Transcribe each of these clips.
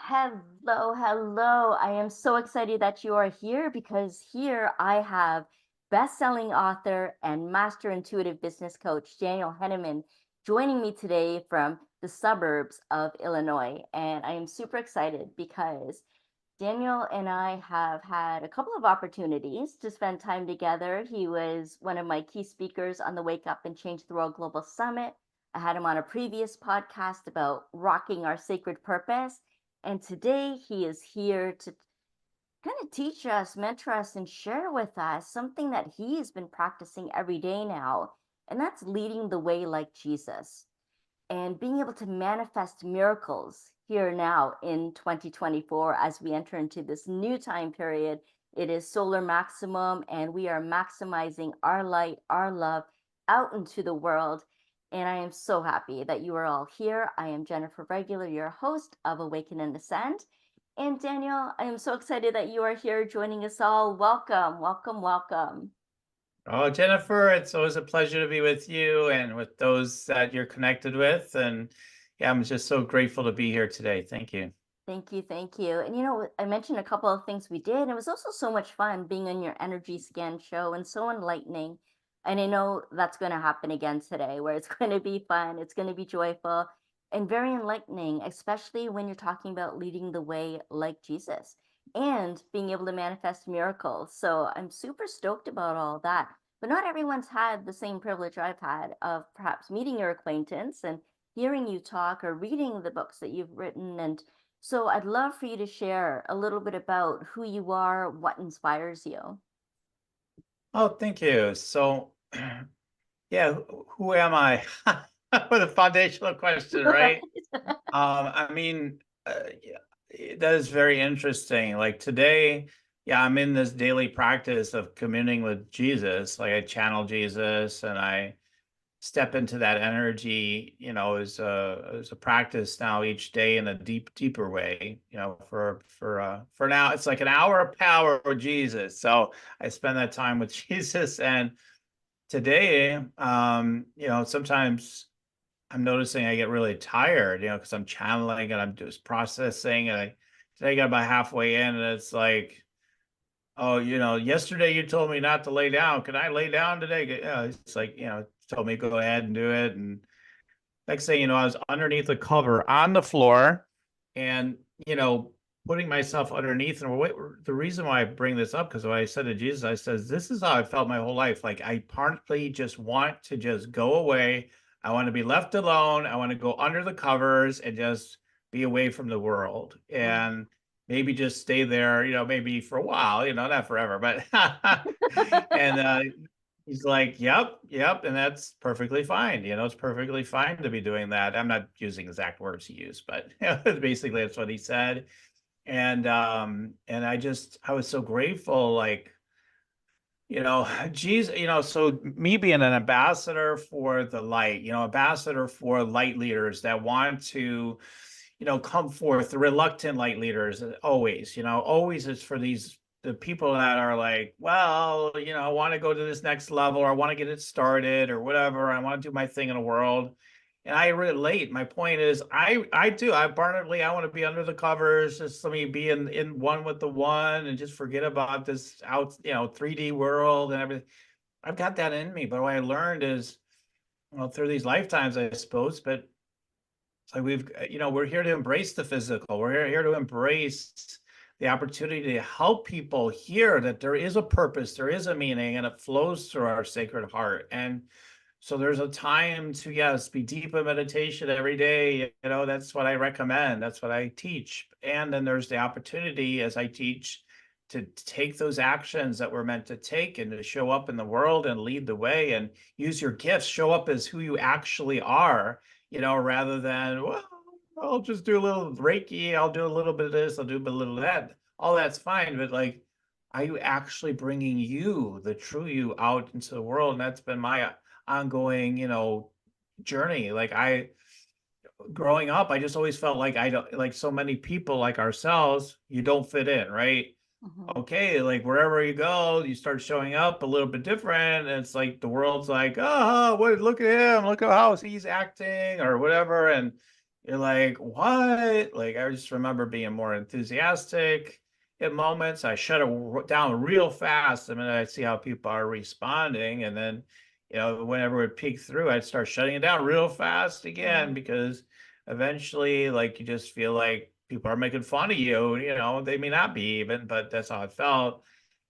Hello, hello. I am so excited that you are here because here I have best-selling author and master intuitive business coach Daniel Hanneman joining me today from the suburbs of Illinois. And I am super excited because Daniel and I have had a couple of opportunities to spend time together. He was one of my key speakers on the Wake Up and Change the World Global Summit. I had him on a previous podcast about rocking our sacred purpose. And today he is here to kind of teach us, mentor us, and share with us something that he has been practicing every day now. And that's leading the way like Jesus and being able to manifest miracles here now in 2024 as we enter into this new time period. It is solar maximum, and we are maximizing our light, our love out into the world. And I am so happy that you are all here. I am Jennifer Regular, your host of Awaken and Ascend. And Daniel, I am so excited that you are here joining us all. Welcome, welcome, welcome. Oh, Jennifer, it's always a pleasure to be with you and with those that you're connected with. And yeah, I'm just so grateful to be here today. Thank you. Thank you, thank you. And I mentioned a couple of things we did. It was also so much fun being on your energy scan show and so enlightening. And I know that's going to happen again today, where it's going to be fun, it's going to be joyful, and very enlightening, especially when you're talking about leading the way like Jesus and being able to manifest miracles. So I'm super stoked about all that. But not everyone's had the same privilege I've had of perhaps meeting your acquaintance and hearing you talk or reading the books that you've written. And so I'd love for you to share a little bit about who you are, what inspires you. Oh, thank you. So, yeah, who am I? With a foundational question, Right. right? I mean, yeah, that is very interesting. Like today, yeah, I'm in this daily practice of communing with Jesus. Like I channel Jesus and I step into that energy, as a practice now each day in a deeper way. For now, it's like an hour of power with Jesus. So I spend that time with Jesus. And today, sometimes I'm noticing I get really tired, because I'm channeling and I'm just processing. And today I got about halfway in, and it's like, oh, yesterday you told me not to lay down. Can I lay down today? Yeah, it's like, told me go ahead and do it. And next thing you know, I was underneath the cover on the floor and, putting myself underneath. And the reason why I bring this up, because when I said to Jesus, I says, this is how I felt my whole life. Like I partly just want to just go away. I want to be left alone. I want to go under the covers and just be away from the world. And maybe just stay there, maybe for a while, not forever, but and he's like, yep, yep, and that's perfectly fine. It's perfectly fine to be doing that. I'm not using exact words he used, but basically that's what he said. And I was so grateful, like, geez, so me being an ambassador for the light, ambassador for light leaders that want to come forth, the reluctant light leaders, always is for the people that are like, well, I want to go to this next level, or I want to get it started, or whatever. I want to do my thing in the world. And I relate. My point is, I do. I abundantly, I want to be under the covers, just let me be in one with the one, and just forget about this 3D world and everything. I've got that in me. But what I learned is, through these lifetimes, I suppose, but so we're here to embrace the physical. We're here to embrace the opportunity to help people hear that there is a purpose, there is a meaning, and it flows through our sacred heart. And so there's a time to, yes, be deep in meditation every day. That's what I recommend. That's what I teach. And then there's the opportunity as I teach to take those actions that we're meant to take and to show up in the world and lead the way and use your gifts, show up as who you actually are, rather than, well, I'll just do a little Reiki, I'll do a little bit of this, I'll do a little of that. All that's fine, but like, are you actually bringing you, the true you, out into the world? And that's been my ongoing, journey. Growing up, I just always felt like I don't, like so many people like ourselves, you don't fit in, right? Mhm. Okay, like wherever you go, you start showing up a little bit different. And it's like the world's like, oh, what, look at him, look at how he's acting or whatever. And You're like, what? Like, I just remember being more enthusiastic at moments. I shut it down real fast the minute I see how people are responding. And then, whenever it peaked through, I'd start shutting it down real fast again, Mhm. because eventually, like, you just feel like people are making fun of you. They may not be even, but that's how it felt.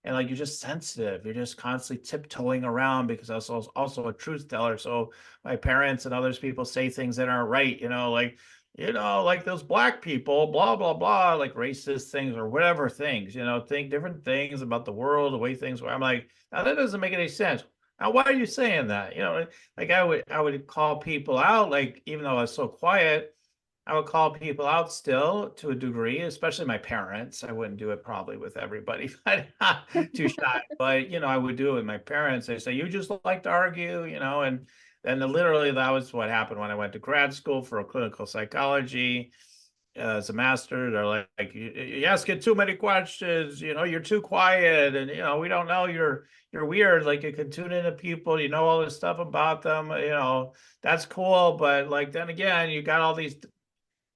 And like, you're just sensitive. You're just constantly tiptoeing around, because I was also a truth teller. So my parents and others people say things that aren't right, like those black people, blah, blah, blah, like racist things or whatever things, think different things about the world, the way things were. I'm like, now that doesn't make any sense. Now, why are you saying that? Like I would call people out, like, even though I was so quiet, I would call people out still to a degree, especially my parents. I wouldn't do it probably with everybody, but too shy. But I would do it with my parents. They say, "You just like to argue," and then literally that was what happened when I went to grad school for clinical psychology as a master. They're like, "You asking too many questions. You're too quiet, and we don't know you're weird. Like you can tune into people. You know all this stuff about them. That's cool, but like then again, you got all these."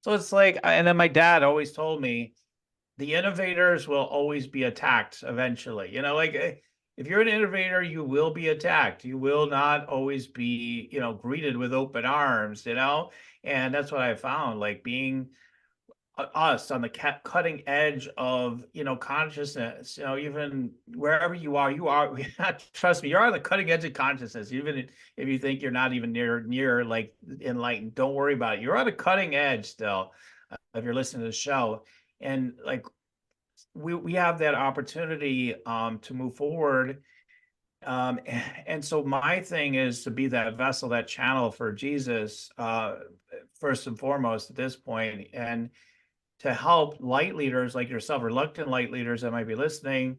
So it's like, and then my dad always told me, the innovators will always be attacked eventually. Like if you're an innovator, you will be attacked. You will not always be, greeted with open arms, and that's what I found, like being us on the cutting edge of consciousness, even wherever you are trust me, you're on the cutting edge of consciousness, even if you think you're not even near like enlightened. Don't worry about it, you're on the cutting edge still, if you're listening to the show. And like we have that opportunity to move forward, and so my thing is to be that vessel, that channel for Jesus, first and foremost at this point, and to help light leaders like yourself, reluctant light leaders that might be listening,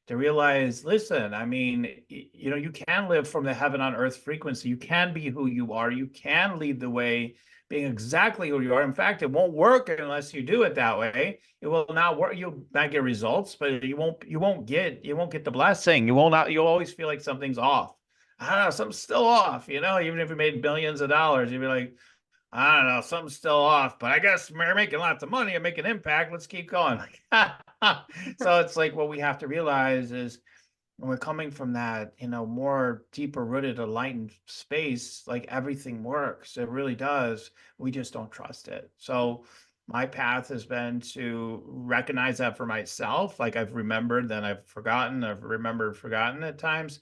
to realize, listen, I mean, you can live from the heaven on earth frequency. You can be who you are. You can lead the way, being exactly who you are. In fact, it won't work unless you do it that way. It will not work. You'll not get results, but you won't get the blessing. You'll always feel like something's off. I don't know, something's still off, even if you made billions of dollars, you'd be like, I don't know, something's still off, but I guess we're making lots of money and making impact. Let's keep going. So it's like what we have to realize is when we're coming from that, more deeper rooted, enlightened space, like everything works. It really does. We just don't trust it. So my path has been to recognize that for myself. Like I've remembered, then I've forgotten, I've remembered, forgotten at times,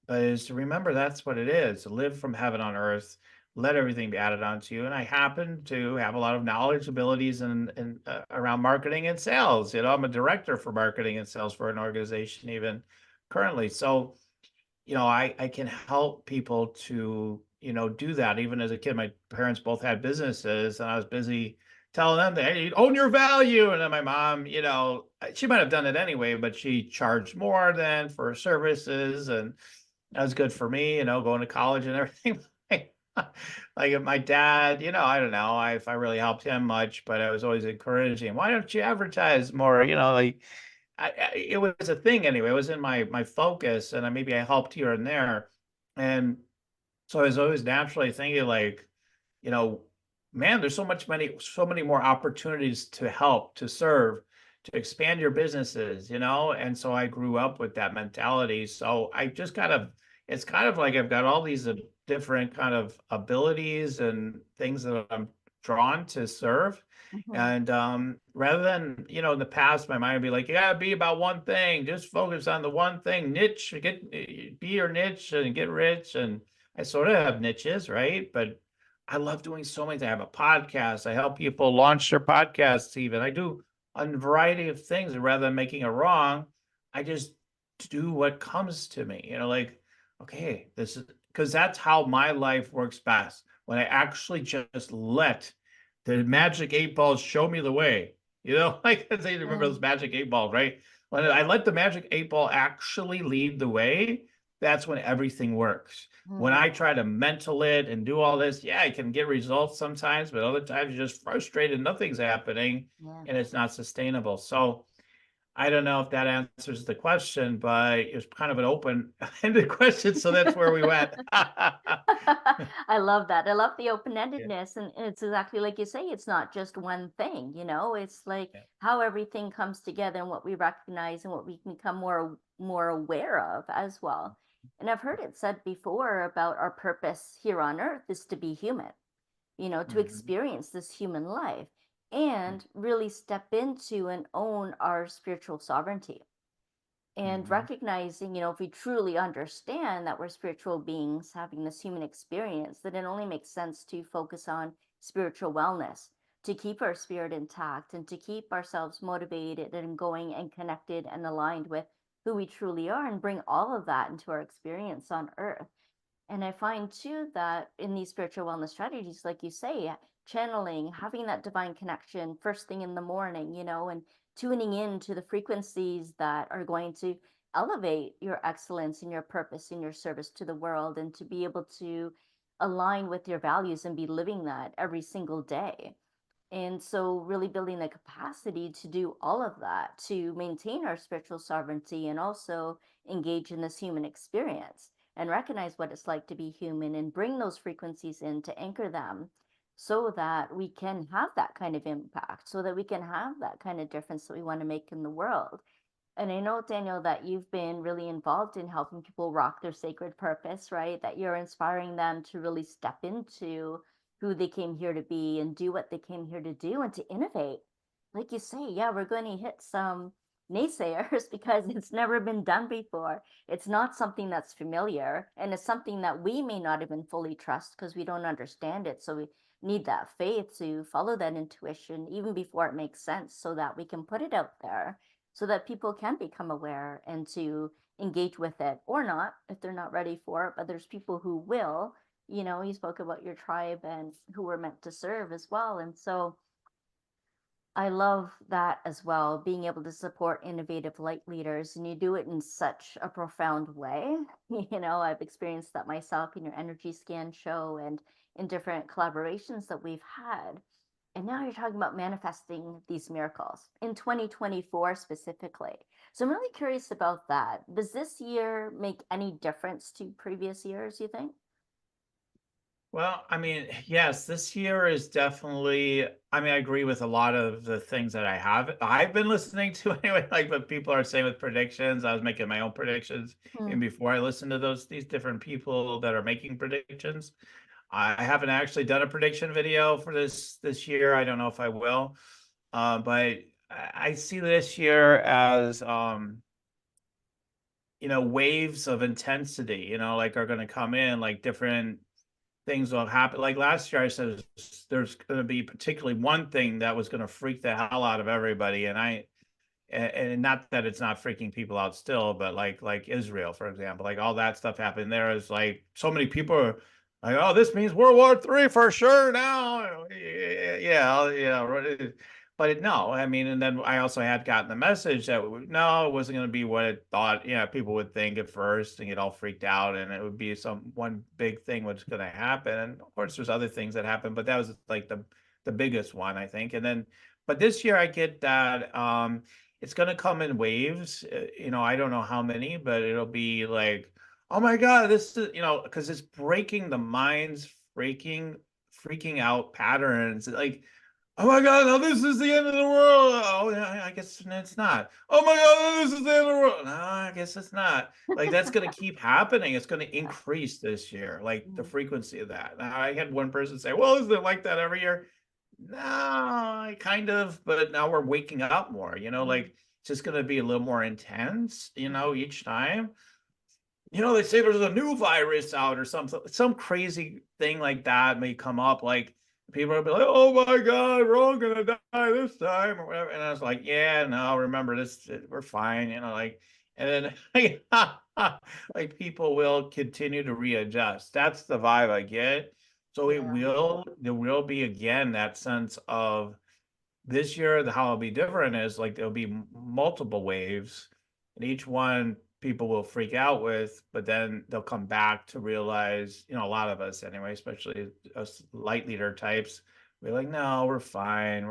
is to remember that's what it is, to live from heaven on earth, let everything be added onto you. And I happen to have a lot of knowledge, abilities, and around marketing and sales. I'm a director for marketing and sales for an organization even currently. So, I can help people to, do that. Even as a kid, my parents both had businesses, and I was busy telling them that, hey, own your value. And then my mom, she might have done it anyway, but she charged more than for services. And that was good for me, going to college and everything. Like if my dad, I don't know if I really helped him much, but I was always encouraging, why don't you advertise more? Like it was a thing anyway. It was in my focus, and maybe I helped here and there. And so I was always naturally thinking like, you know, man, there's so many more opportunities to help, to serve, to expand your businesses, And so I grew up with that mentality. So I just it's kind of like I've got all these different kind of abilities and things that I'm drawn to serve. Mhm. And rather than, in the past, my mind would be like, you gotta be about one thing, just focus on the one thing, niche, be your niche and get rich. And I sort of have niches, right? But I love doing so many things. I have a podcast. I help people launch their podcasts even. I do a variety of things. And rather than making it wrong, I just do what comes to me. Like, okay, this is because that's how my life works best. When I actually just let the magic 8 balls show me the way. Like they remember those Mm, magic 8 balls, right? When I let the magic 8 ball actually lead the way, that's when everything works. When mm, I try to mental it and do all this, yeah, I can get results sometimes, but other times you're just frustrated, nothing's happening, yeah. and it's not sustainable. So I don't know if that answers the question, but it was kind of an open-ended question, so that's where we went. I love that. I love the Yeah, open-endedness, and it's exactly like you say, it's not just one thing, it's like yeah. how everything comes together and what we recognize and what we can become more aware of as well. And I've heard it said before about our purpose here on earth is to be human, to Mhm, experience this human life mm, and really step into and own our spiritual sovereignty. And mhm, recognizing, if we truly understand that we're spiritual beings having this human experience, then it only makes sense to focus on spiritual wellness, to keep our spirit intact and to keep ourselves motivated and going and connected and aligned with who we truly are and bring all of that into our experience on earth. And I find too that in these spiritual wellness strategies, like you say, channeling, having that divine connection first thing in the morning, and tuning in to the frequencies that are going to elevate your excellence and your purpose and your service to the world, and to be able to align with your values and be living that every single day. And so, really building the capacity to do all of that, to maintain our spiritual sovereignty and also engage in this human experience and recognize what it's like to be human and bring those frequencies in to anchor them so that we can have that kind of impact, so that we can have that kind of difference that we want to make in the world. And I know, Daniel, that you've been really involved in helping people rock their sacred purpose, right? That you're inspiring them to really step into who they came here to be and do what they came here to do and to innovate. Like you say, yeah, we're going to hit some naysayers because it's never been done before. It's not something that's familiar, and it's something that we may not even fully trust because we don't understand it. So we need that faith to follow that intuition even before it makes sense so that we can put it out there so that people can become aware and to engage with it or not if they're not ready for it. But there's people who will. You spoke about your tribe and who we're meant to serve as well. And so I love that as well, being able to support innovative light leaders, and you do it in such a profound way. I've experienced that myself in your energy scan show and in different collaborations that we've had. And now you're talking about manifesting these miracles in 2024 specifically. So I'm really curious about that. Does this year make any difference to previous years, you think? Well, I mean, yes, this year is definitely, I mean, I agree with a lot of the things that I've been listening to anyway, like what people are saying with predictions. I was making my own predictions Hmm. even before I listened to these different people that are making predictions. I haven't actually done a prediction video for this year. I don't know if I will. But I see this year as waves of intensity, like are going to come in, like different things will happen. Like last year, I said there's going to be particularly one thing that was going to freak the hell out of everybody, and not that it's not freaking people out still, but like Israel, for example, like all that stuff happened there is like so many people are like, oh, this means World War III for sure now. Yeah, right. But no, I mean, and then I also had gotten the message that no, it wasn't going to be what it thought, people would think at first and get all freaked out, and it would be some one big thing was going to happen. And of course, there's other things that happen, but that was like the biggest one, I think. And then, but this year I get that it's going to come in waves. I don't know how many, but it'll be like, oh my God, this is, because it's breaking the minds, freaking out patterns. Like, oh my God, no, this is the end of the world. Oh, yeah, I guess it's not. Oh my God, this is the end of the world. No, I guess it's not. Like, that's going to keep happening. It's going to Yeah. increase this year, like the Mhm. frequency of that. Now, I had one person say, well, isn't it like that every year? No, kind of, but now we're waking up more, like Mhm. it's just going to be a little more intense, Mhm. each time. They say there's a new virus out or something, some crazy thing like that may come up. Like people will be like, "Oh my God, we're all gonna die this time," or whatever. And I was like, "Yeah, no, remember this, we're fine," like, and then like people will continue to readjust. That's the vibe I get. So Yeah. there will be again that sense of this year, how it'll be different is like there'll be multiple waves, and each one people will freak out with, but then they'll come back to realize, a lot of us anyway, especially us light leader types, We're like, no, we're fine,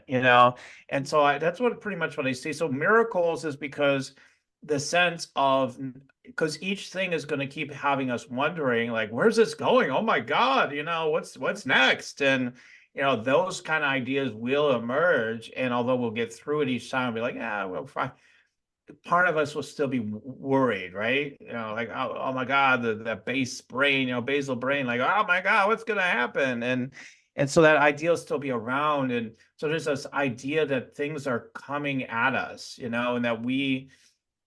And so that's what pretty much what I see. So miracles is because the sense of, because each thing is going to keep having us wondering, like, where's this going? Oh my God, what's next? And those kind of ideas will emerge. And although we'll get through it each time, we'll be like, yeah, well, fine. Part of us will still be worried, right? Like, oh my God, that base brain, basal brain, like, oh my God, what's going to happen? And so that idea will still be around. And so there's this idea that things are coming at us, and that we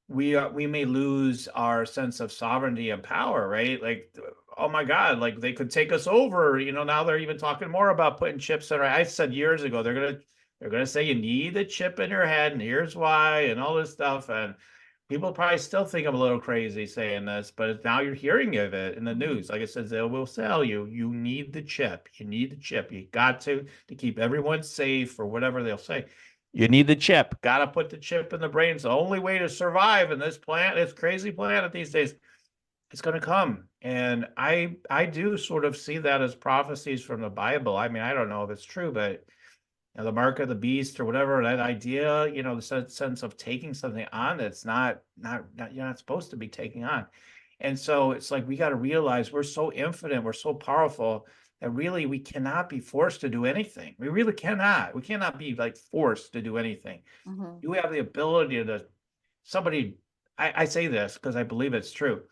may lose our sense of sovereignty and power, right? Like, oh my God, like they could take us over. Now they're even talking more about putting chips in our. I said years ago they're gonna say you need a chip in your head, and here's why, and all this stuff. And people probably still think I'm a little crazy saying this, but now you're hearing of it in the news. Like I said, they will sell you. You need the chip. You need the chip. You got to keep everyone safe or whatever they'll say. You need the chip. Got to put the chip in the brain. It's the only way to survive in this this crazy planet these days. It's going to come. And I do sort of see that as prophecies from the Bible. I mean, I don't know if it's true, but the mark of the beast or whatever, that idea, the sense of taking something on that's not you're not supposed to be taking on. And so it's like we got to realize we're so infinite, we're so powerful that really we cannot be forced to do anything. We really cannot. We cannot be like forced to do anything. Mm-hmm. You have the ability to somebody, I say this because I believe it's true.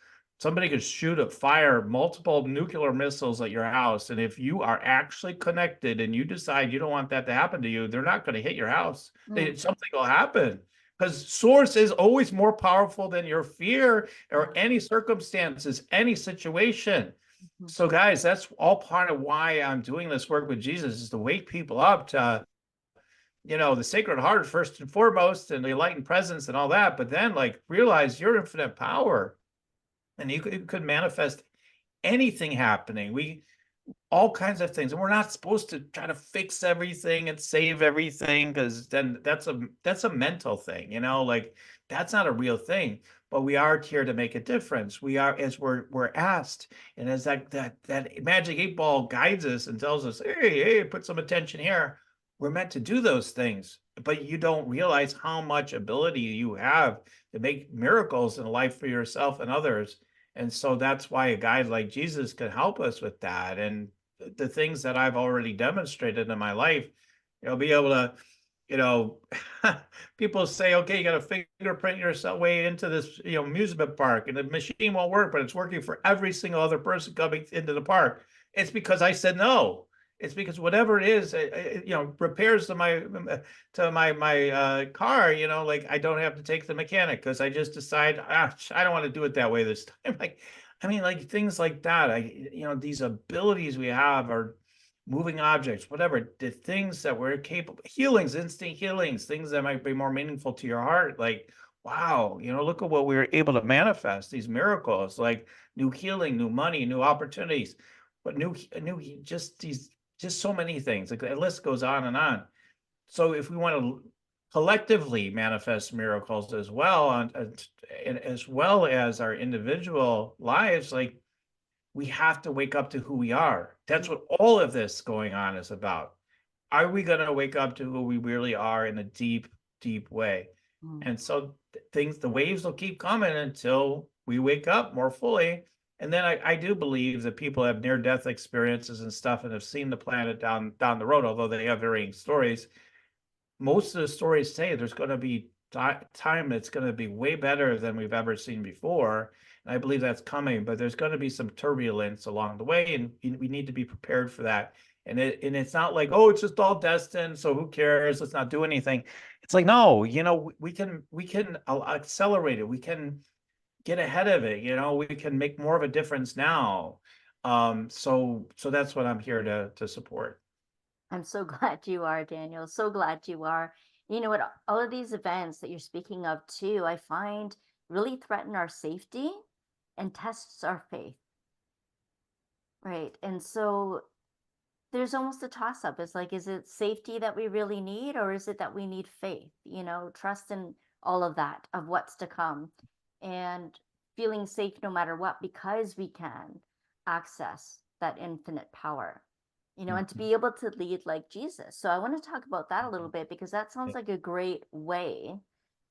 Somebody could fire multiple nuclear missiles at your house. And if you are actually connected and you decide you don't want that to happen to you, they're not going to hit your house. Something will happen because source is always more powerful than your fear or any circumstances, any situation. Mm-hmm. So guys, that's all part of why I'm doing this work with Jesus, is to wake people up to the Sacred Heart first and foremost, and the enlightened presence and all that, but then like realize your infinite power, and you could manifest anything happening. All kinds of things, and we're not supposed to try to fix everything and save everything, because then that's a mental thing, like that's not a real thing. But we are here to make a difference. We are, as we're asked, and as that magic 8 ball guides us and tells us, hey, put some attention here. We're meant to do those things, but you don't realize how much ability you have to make miracles in life for yourself and others. And so that's why a guide like Jesus can help us with that. And the things that I've already demonstrated in my life, be able to, you know, people say, okay, you got to fingerprint yourself way into this, amusement park, and the machine won't work, but it's working for every single other person coming into the park. It's because I said no. It's because whatever it is, repairs to my car, like I don't have to take the mechanic because I just decide, I don't want to do it that way this time. Like, I mean, like things like that. These abilities we have are moving objects, whatever, the things that we're capable, healings, instant healings, things that might be more meaningful to your heart. Like, wow, look at what we were able to manifest, these miracles, like new healing, new money, new opportunities, but just so many things. Like the list goes on and on. So if we want to collectively manifest miracles as well, and as well as our individual lives, like we have to wake up to who we are. That's what all of this going on is about. Are we going to wake up to who we really are in a deep, deep way? Mm-hmm. And so the waves will keep coming until we wake up more fully. And then I do believe that people have near-death experiences and stuff and have seen the planet down the road, although they have varying stories. Most of the stories say there's going to be time that's going to be way better than we've ever seen before. And I believe that's coming, but there's going to be some turbulence along the way, and we need to be prepared for that. And it's not like, oh, it's just all destined, so who cares? Let's not do anything. It's like, no, we can accelerate it. We can get ahead of it. We can make more of a difference now. So that's what I'm here to support. I'm so glad you are, Daniel. So glad you are. You know what? All of these events that you're speaking of, too, I find really threaten our safety and tests our faith, right? And so there's almost a toss up. It's like, is it safety that we really need, or is it that we need faith, trust in all of that, of what's to come, and feeling safe no matter what, because we can access that infinite power. and to Mhm. be able to lead like Jesus. So I want to talk about that a little Mhm. bit because that sounds Yeah. like a great way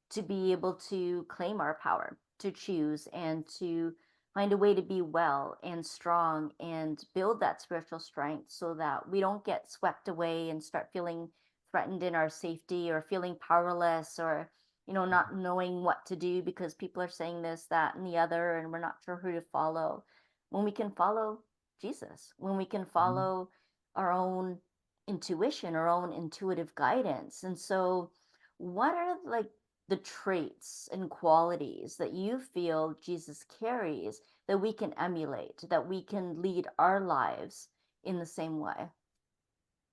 to be able to claim our power, to choose, and to find a way to be well and strong and build that spiritual strength so that we don't get swept away and start feeling threatened in our safety or feeling powerless or not knowing what to do because people are saying this, that, and the other, and we're not sure who to follow. When we can follow Jesus, when we can Mhm. follow our own intuition, our own intuitive guidance. And so, what are like the traits and qualities that you feel Jesus carries that we can emulate, that we can lead our lives in the same way?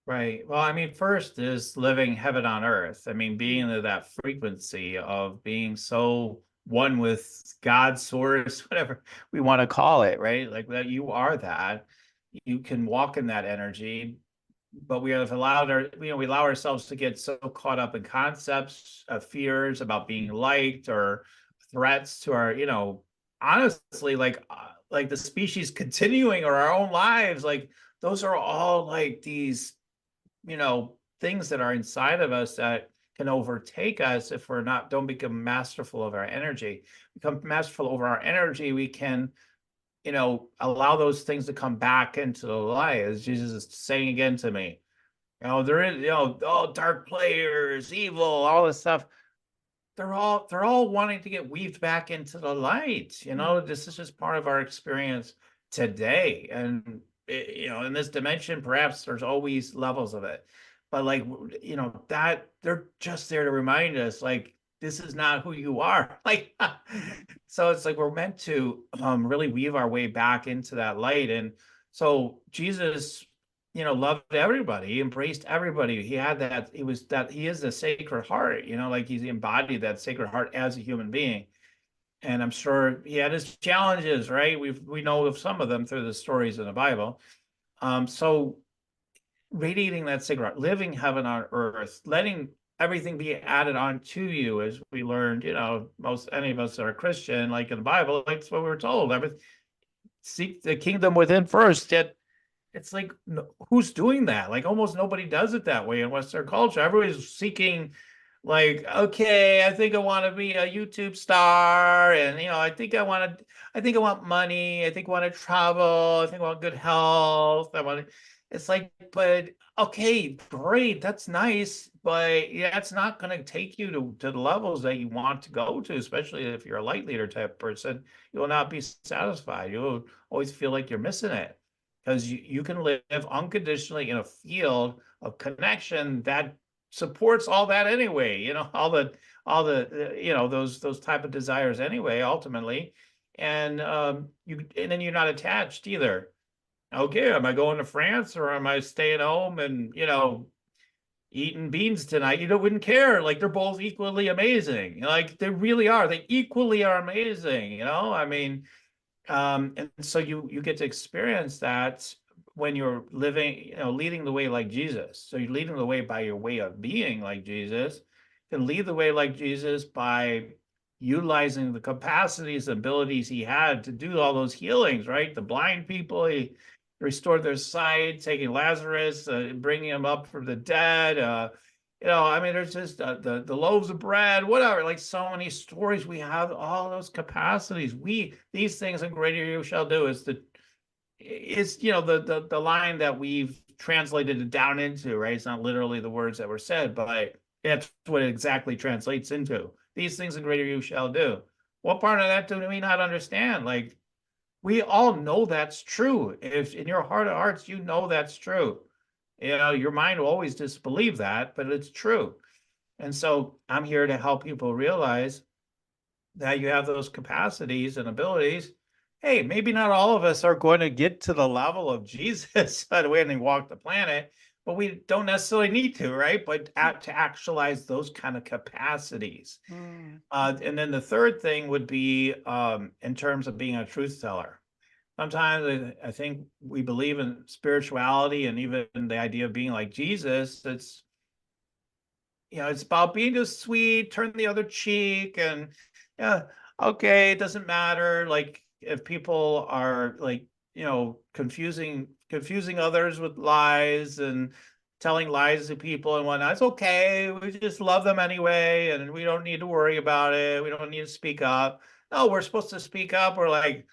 Right. Well, I mean, first is living heaven on earth. I mean, being Mm, in that frequency of being so one with God's source, whatever we want to call it, right? Like that you are that. You can walk in that energy, but we have allowed we allow ourselves to get so caught up in concepts of fears about being liked or threats to our, honestly, like the species continuing or our own lives, like those are all like these things that are inside of us that can overtake us if we're not don't become masterful of our energy. Become masterful over our energy, we can, allow those things to come back into the light, as Jesus is saying again to me. There is, all dark players, evil, all this stuff. They're all wanting to get weaved back into the light. mm, This is just part of our experience today. And in this dimension, perhaps there's always levels of it. But like, that they're just there to remind us, like, this is not who you are. Like, so it's like we're meant to really weave our way back into that light. And so Jesus, loved everybody. He embraced everybody. He is the sacred heart, like he's embodied that sacred heart as a human being. And I'm sure he had his challenges, right? We know of some of them through the stories in the Bible. So radiating that sacred heart, living heaven on earth, letting everything be added on to you, as we learned, most any of us that are Christian, like in the Bible, like that's what we were told. Everything, seek the kingdom within first. Yet it's like, who's doing that? Like almost nobody does it that way in Western culture. Everybody's seeking, like, okay, I think I want to be a YouTube star, and I think I want money, I think I want to travel, I think I want good health. It's like, but okay, great, that's nice, but yeah, it's not going to take you to the levels that you want to go to, especially if you're a light leader type person. You will not be satisfied. You'll always feel like you're missing it because you can live unconditionally in a field of connection that supports all that anyway, all the those type of desires anyway, ultimately. And then you're not attached either. Okay, am I going to France or am I staying home and eating beans tonight? Wouldn't care. Like they're both equally amazing. Like they really are. They equally are amazing. I mean, and so you get to experience that when you're living, leading the way like Jesus. So you're leading the way by your way of being like Jesus. You can lead the way like Jesus by utilizing the capacities, abilities he had to do all those healings, right? The blind people, he restored their sight, taking Lazarus, bringing him up from the dead. I mean, there's just the loaves of bread, whatever. Like so many stories, we have all those capacities. These things and greater you shall do is the line that we've translated it down into, right? It's not literally the words that were said, but that's what it exactly translates into. These things and greater you shall do. What part of that do we not understand? Like we all know that's true. If in your heart of hearts you know that's true, your mind will always disbelieve that, but it's true. And so I'm here to help people realize that you have those capacities and abilities. Hey, maybe not all of us are going to get to the level of Jesus by the way they walk the planet, but we don't necessarily need to, right? But to actualize those kind of capacities. mm, And then the third thing would be in terms of being a truth teller. Sometimes I think we believe in spirituality and even the idea of being like Jesus. It's about being just sweet, turn the other cheek, and yeah, okay, it doesn't matter. Like if people are like, confusing confusing others with lies and telling lies to people and whatnot. It's okay. We just love them anyway, and we don't need to worry about it. We don't need to speak up. No, we're supposed to speak up. We're like,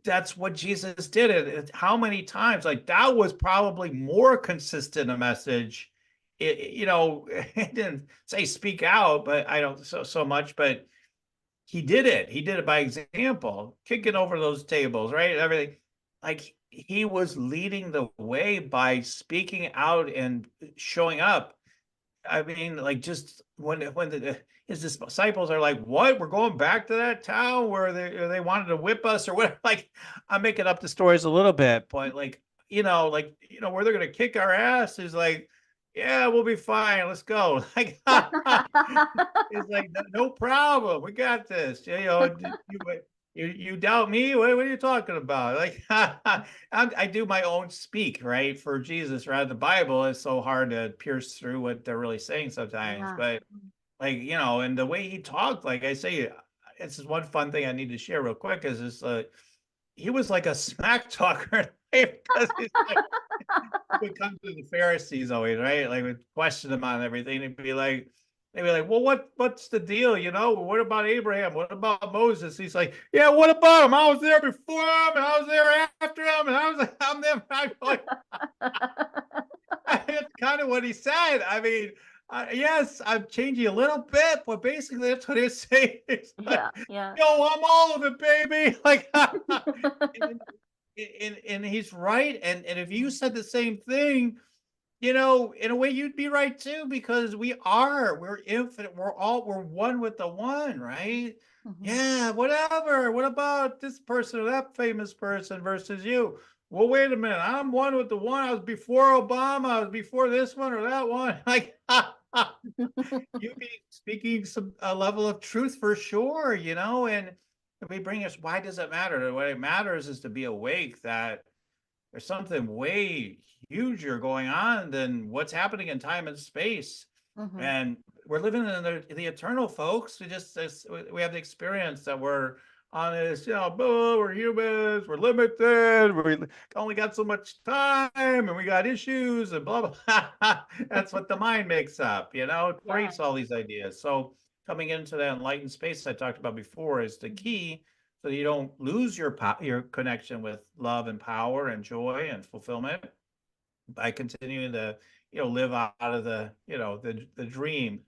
that's what Jesus did. How many times? Like that was probably more consistent a message. It didn't say speak out, but I don't so much. But he did it. He did it by example, kicking over those tables, right? Everything. Like he was leading the way by speaking out and showing up. I mean, like just when his disciples are like, "What? We're going back to that town where they wanted to whip us or what?" Like, I'm making up the stories a little bit, but where they're gonna kick our ass is like, "Yeah, we'll be fine. Let's go." Like, it's like, no problem. We got this. You doubt me? What are you talking about? Like, I do my own speak, right? For Jesus, right? The Bible is so hard to pierce through what they're really saying sometimes. Yeah. But like, and the way he talked, like I say, this is one fun thing I need to share real quick is this, he was like a smack talker because he's like, would come to the Pharisees always, right? Like would question them on everything and they'd be like, well, what's the deal? What about Abraham? What about Moses? He's like, yeah, what about him? I was there before him and I was there after him and I was like, I'm there. I'm like, that's kind of what he said. I mean, yes, I'm changing a little bit, but basically that's what he's saying. It's like, Yeah, yeah. yo, I'm all of it, baby. Like, and, and he's right. And if you said the same thing, in a way you'd be right too, because we're infinite. We're one with the one, right? Mhm. Yeah, whatever. What about this person or that famous person versus you? Well, wait a minute. I'm one with the one. I was before Obama. I was before this one or that one. Like, you'd be speaking a level of truth for sure, and we bring us, why does it matter? What it matters is to be awake that there's something way huger going on than what's happening in time and space. Mhm. And we're living in the eternal, folks. We have the experience that we're on this, we're humans, we're limited, we only got so much time, and we got issues, and blah, blah. That's what the mind makes up, it Yeah. creates all these ideas. So coming into that enlightened space I talked about before is the Mhm. key so you don't lose your connection with love and power and joy and fulfillment by continuing to live out of the dream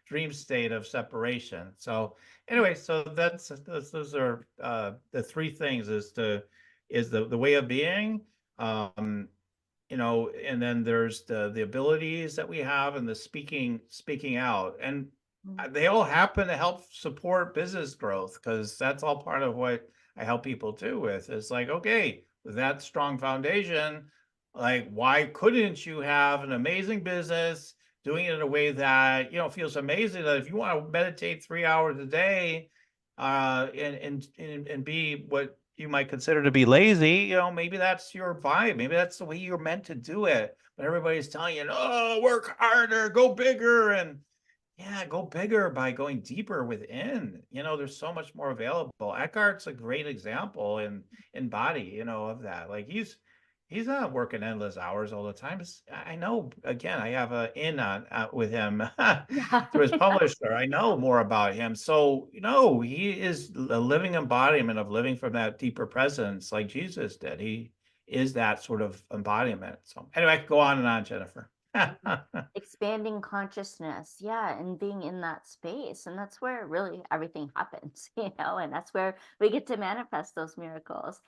dream state of separation. So anyway, so those are the three things is the way of being, um and then there's the abilities that we have and the speaking out, and Mhm. they all happen to help support business growth because that's all part of what I help people do with. It's like, okay, with that strong foundation, like why couldn't you have an amazing business doing it in a way that feels amazing, that if you want to meditate 3 hours a day and be what you might consider to be lazy, maybe that's your vibe. Maybe that's the way you're meant to do it. But everybody's telling you, oh, work harder, go bigger. And yeah, go bigger by going deeper within. There's so much more available. Eckhart's a great example in body, of that. Like he's not working endless hours all the time. I know. Again, I have a in on with him Yeah. through his publisher. I know more about him. So he is a living embodiment of living from that deeper presence, like Jesus did. He is that sort of embodiment. So anyway, I could go on and on, Jennifer. Expanding consciousness, yeah, and being in that space, and that's where really everything happens, and that's where we get to manifest those miracles.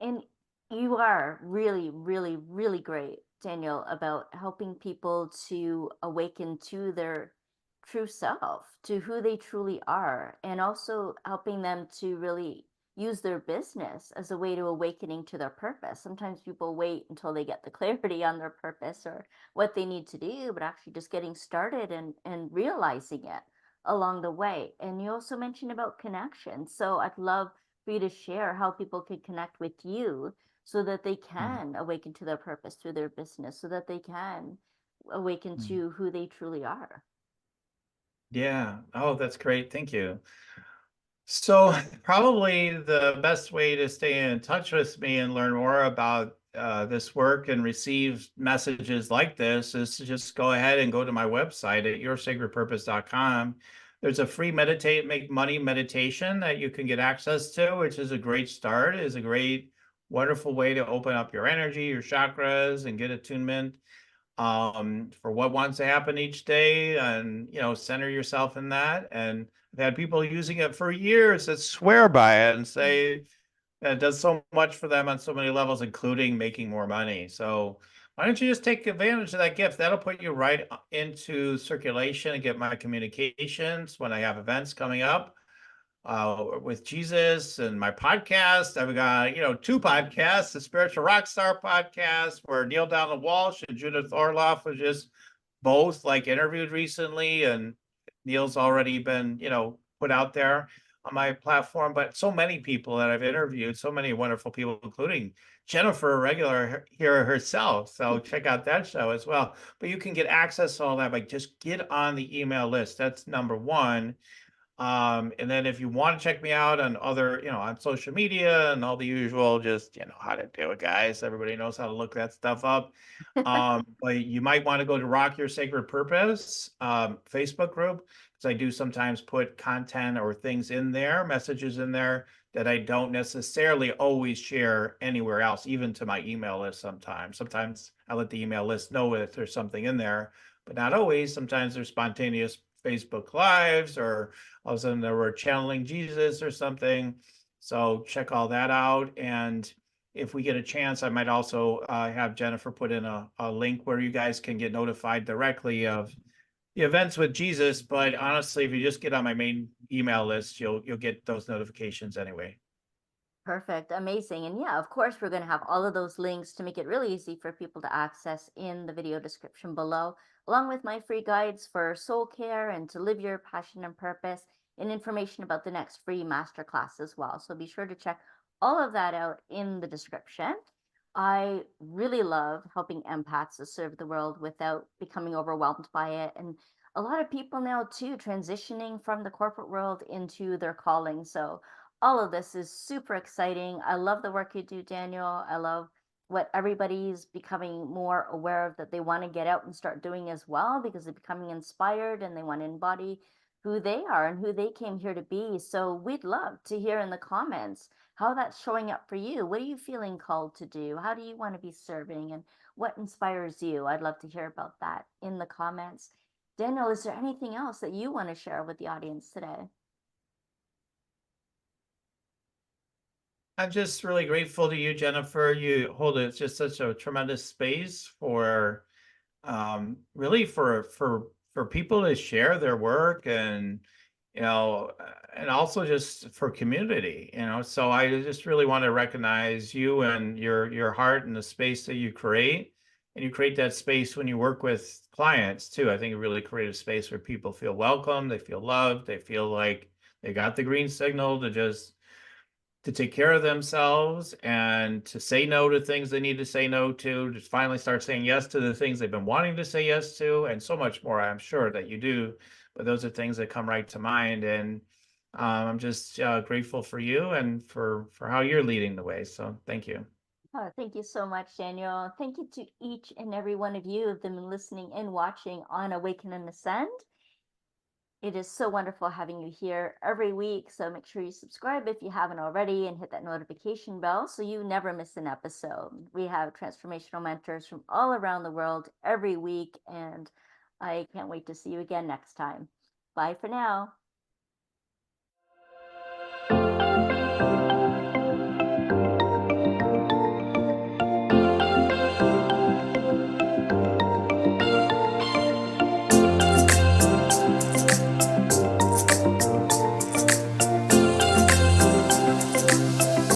And you are really, really, really great, Daniel, about helping people to awaken to their true self, to who they truly are, and also helping them to really use their business as a way to awakening to their purpose. Sometimes people wait until they get the clarity on their purpose or what they need to do, but actually just getting started and realizing it along the way. And you also mentioned about connection. So I'd love for you to share how people can connect with you so that they Mm, can awaken to their purpose through their business, so that they can awaken mm. to who they truly are. Yeah. Oh, that's great. Thank you. So probably the best way to stay in touch with me and learn more about this work and receive messages like this is to just go ahead and go to my website at yoursacredpurpose.com. There's a free meditate, make money meditation that you can get access to, which is a great start, is a great, wonderful way to open up your energy, your chakras, and get attunement for what wants to happen each day, and center yourself in that. And I've had people using it for years that swear by it and say that it does so much for them on so many levels, including making more money. So why don't you just take advantage of that gift? That'll put you right into circulation and get my communications when I have events coming up with Jesus, and my podcast. I've got, two podcasts, the Spiritual Rockstar podcast, where Neil Donald Walsh and Judith Orloff was just both like interviewed recently, and Neil's already been, put out there on my platform. But so many people that I've interviewed, so many wonderful people, including Jennifer, a regular here herself. So check out that show as well. But you can get access to all that by just get on the email list. That's number one. And then if you want to check me out on other, on social media and all the usual, just, how to do it, guys. Everybody knows how to look that stuff up. But you might want to go to Rock Your Sacred Purpose Facebook group, because I do sometimes put content or things in there, messages in there that I don't necessarily always share anywhere else, even to my email list sometimes. Sometimes I let the email list know if there's something in there, but not always. Sometimes there's spontaneous Facebook Lives, or all of a sudden they were channeling Jesus or something. So check all that out. And if we get a chance, I might also have Jennifer put in a link where you guys can get notified directly of the events with Jesus. But honestly, if you just get on my main email list, you'll get those notifications anyway. Perfect. Amazing. And yeah, of course, we're going to have all of those links to make it really easy for people to access in the video description below, along with my free guides for soul care and to live your passion and purpose, and information about the next free masterclass as well. So be sure to check all of that out in the description. I really love helping empaths to serve the world without becoming overwhelmed by it. And a lot of people now, too, transitioning from the corporate world into their calling. So all of this is super exciting. I love the work you do, Daniel. I love what everybody's becoming more aware of, that they want to get out and start doing as well, because they're becoming inspired and they want to embody who they are and who they came here to be. So we'd love to hear in the comments how that's showing up for you. What are you feeling called to do? How do you want to be serving? And what inspires you? I'd love to hear about that in the comments. Daniel, is there anything else that you want to share with the audience today? I'm just really grateful to you, Jennifer. You hold it just such a tremendous space for really for people to share their work, and and also just for community. So I just really want to recognize you and your heart and the space that you create. And you create that space when you work with clients too. I think you really create a space where people feel welcome, they feel loved, they feel like they got the green signal to take care of themselves and to say no to things they need to say no to finally start saying yes to the things they've been wanting to say yes to, and so much more, I'm sure that you do. But those are things that come right to mind. And I'm just grateful for you and for how you're leading the way. So thank you. Oh, thank you so much, Daniel. Thank you to each and every one of you who've been listening and watching on Awaken and Ascend. It is so wonderful having you here every week. So make sure you subscribe if you haven't already, and hit that notification bell so you never miss an episode. We have transformational mentors from all around the world every week, and I can't wait to see you again next time. Bye for now.